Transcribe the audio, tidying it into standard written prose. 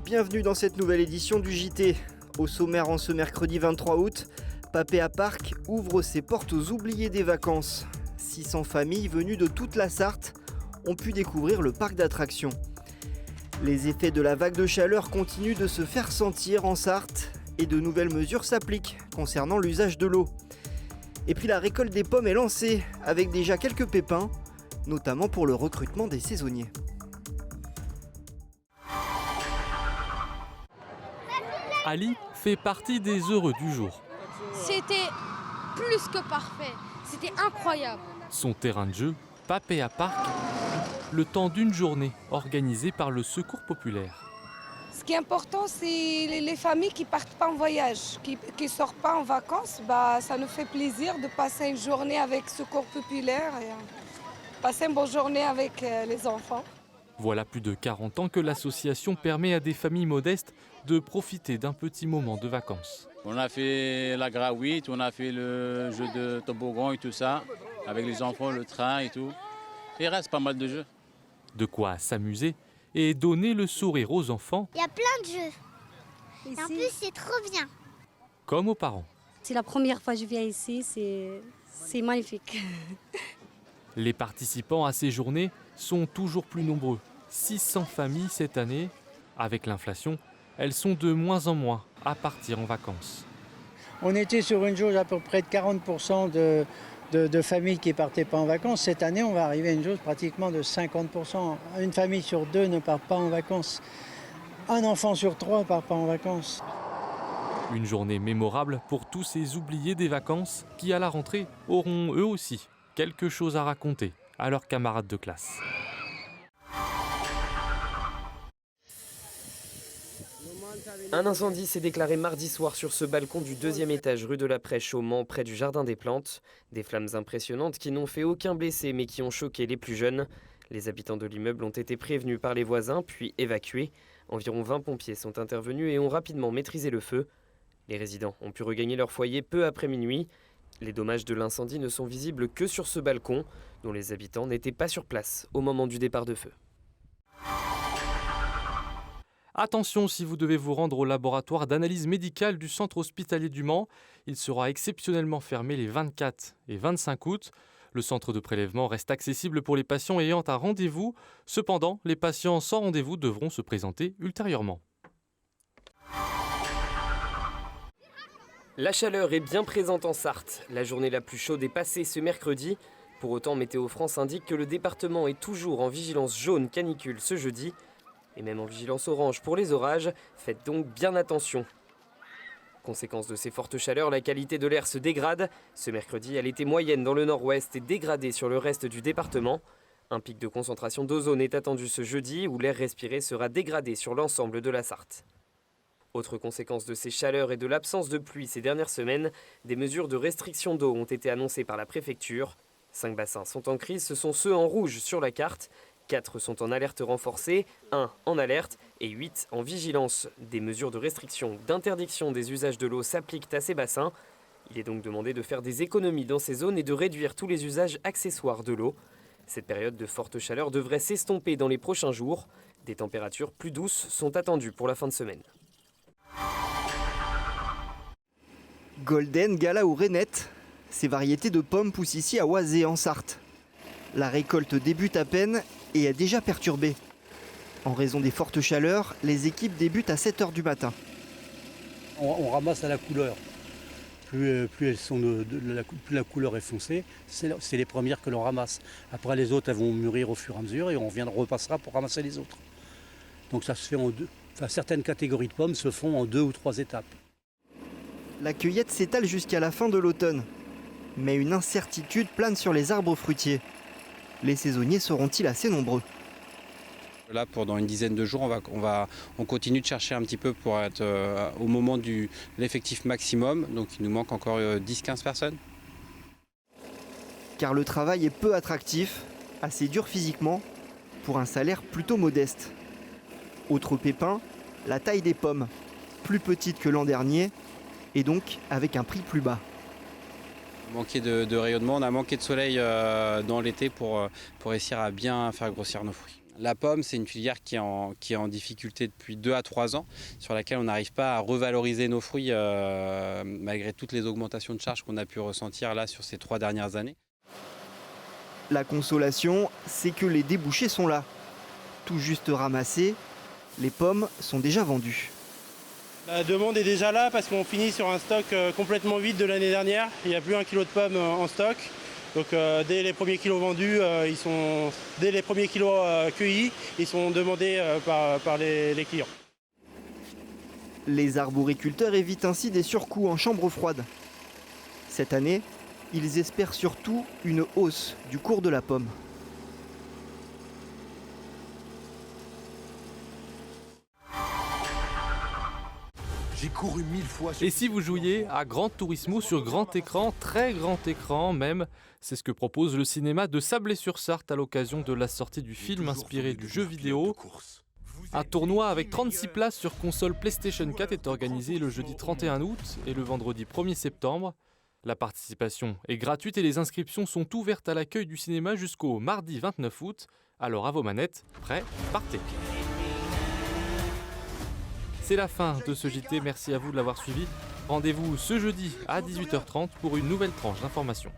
bienvenue dans cette nouvelle édition du JT. Au sommaire en ce mercredi 23 août, Papéa Park ouvre ses portes aux oubliés des vacances. 600 familles venues de toute la Sarthe ont pu découvrir le parc d'attractions. Les effets de la vague de chaleur continuent de se faire sentir en Sarthe et de nouvelles mesures s'appliquent concernant l'usage de l'eau. Et puis la récolte des pommes est lancée avec déjà quelques pépins, notamment pour le recrutement des saisonniers. Ali fait partie des heureux du jour. C'était plus que parfait, c'était incroyable. Son terrain de jeu, Papéa Park, le temps d'une journée organisée par le Secours populaire. Ce qui est important, c'est les familles qui ne partent pas en voyage, qui ne sortent pas en vacances. Ça nous fait plaisir de passer une journée avec Secours populaire et passer une bonne journée avec les enfants. Voilà plus de 40 ans que l'association permet à des familles modestes de profiter d'un petit moment de vacances. On a fait la gravite, on a fait le jeu de toboggan et tout ça, avec les enfants, le train et tout. Il reste pas mal de jeux. De quoi s'amuser et donner le sourire aux enfants. Il y a plein de jeux. Et en plus, c'est trop bien. Comme aux parents. C'est la première fois que je viens ici, c'est magnifique. Les participants à ces journées sont toujours plus nombreux. 600 familles cette année. Avec l'inflation, elles sont de moins en moins à partir en vacances. On était sur une jauge à peu près de 40% de familles qui ne partaient pas en vacances. Cette année, on va arriver à une jauge pratiquement de 50%. Une famille sur deux ne part pas en vacances. Un enfant sur trois ne part pas en vacances. Une journée mémorable pour tous ces oubliés des vacances qui, à la rentrée, auront eux aussi quelque chose à raconter à leurs camarades de classe. Un incendie s'est déclaré mardi soir sur ce balcon du 2e étage rue de la Prêche au Mans, près du Jardin des Plantes. Des flammes impressionnantes qui n'ont fait aucun blessé mais qui ont choqué les plus jeunes. Les habitants de l'immeuble ont été prévenus par les voisins puis évacués. Environ 20 pompiers sont intervenus et ont rapidement maîtrisé le feu. Les résidents ont pu regagner leur foyer peu après minuit. Les dommages de l'incendie ne sont visibles que sur ce balcon, dont les habitants n'étaient pas sur place au moment du départ de feu. Attention si vous devez vous rendre au laboratoire d'analyse médicale du centre hospitalier du Mans. Il sera exceptionnellement fermé les 24 et 25 août. Le centre de prélèvement reste accessible pour les patients ayant un rendez-vous. Cependant, les patients sans rendez-vous devront se présenter ultérieurement. La chaleur est bien présente en Sarthe. La journée la plus chaude est passée ce mercredi. Pour autant, Météo France indique que le département est toujours en vigilance jaune canicule ce jeudi. Et même en vigilance orange pour les orages, faites donc bien attention. Conséquence de ces fortes chaleurs, la qualité de l'air se dégrade. Ce mercredi, elle était moyenne dans le nord-ouest et dégradée sur le reste du département. Un pic de concentration d'ozone est attendu ce jeudi où l'air respiré sera dégradé sur l'ensemble de la Sarthe. Autre conséquence de ces chaleurs et de l'absence de pluie ces dernières semaines, des mesures de restriction d'eau ont été annoncées par la préfecture. 5 bassins sont en crise, ce sont ceux en rouge sur la carte. 4 sont en alerte renforcée, 1 en alerte et 8 en vigilance. Des mesures de restriction ou d'interdiction des usages de l'eau s'appliquent à ces bassins. Il est donc demandé de faire des économies dans ces zones et de réduire tous les usages accessoires de l'eau. Cette période de forte chaleur devrait s'estomper dans les prochains jours. Des températures plus douces sont attendues pour la fin de semaine. Golden, Gala ou Rainette, ces variétés de pommes poussent ici à Oisé en Sarthe. La récolte débute à peine et est déjà perturbée. En raison des fortes chaleurs, les équipes débutent à 7h du matin. On ramasse à la couleur. Plus elles sont plus la couleur est foncée, c'est les premières que l'on ramasse. Après les autres, elles vont mûrir au fur et à mesure et on repassera pour ramasser les autres. Donc ça se fait en deux. Enfin, certaines catégories de pommes se font en 2 ou 3 étapes. La cueillette s'étale jusqu'à la fin de l'automne. Mais une incertitude plane sur les arbres fruitiers. Les saisonniers seront-ils assez nombreux ? Là, pendant une dizaine de jours, on continue de chercher un petit peu pour être au moment de l'effectif maximum. Donc il nous manque encore 10-15 personnes. Car le travail est peu attractif, assez dur physiquement, pour un salaire plutôt modeste. Autre pépin, la taille des pommes, plus petite que l'an dernier, et donc avec un prix plus bas. Manqué de rayonnement, on a manqué de soleil dans l'été pour réussir à bien faire grossir nos fruits. La pomme, c'est une filière qui est en difficulté depuis 2 à 3 ans, sur laquelle on n'arrive pas à revaloriser nos fruits malgré toutes les augmentations de charges qu'on a pu ressentir là sur ces 3 dernières années. La consolation, c'est que les débouchés sont là. Tout juste ramassés, les pommes sont déjà vendues. La demande est déjà là parce qu'on finit sur un stock complètement vide de l'année dernière. Il n'y a plus 1 kilo de pommes en stock. Donc dès les premiers kilos vendus, dès les premiers kilos cueillis, ils sont demandés par les clients. Les arboriculteurs évitent ainsi des surcoûts en chambre froide. Cette année, ils espèrent surtout une hausse du cours de la pomme. J'ai couru 1000 fois. Et si vous jouiez à Gran Turismo sur grand écran, très grand écran même, c'est ce que propose le cinéma de Sablé-sur-Sarthe à l'occasion de la sortie du film inspiré du jeu vidéo. Un tournoi avec 36 places sur console PlayStation 4 est organisé le jeudi 31 août et le vendredi 1er septembre. La participation est gratuite et les inscriptions sont ouvertes à l'accueil du cinéma jusqu'au mardi 29 août. Alors à vos manettes, prêts, partez! C'est la fin de ce JT, merci à vous de l'avoir suivi. Rendez-vous ce jeudi à 18h30 pour une nouvelle tranche d'information.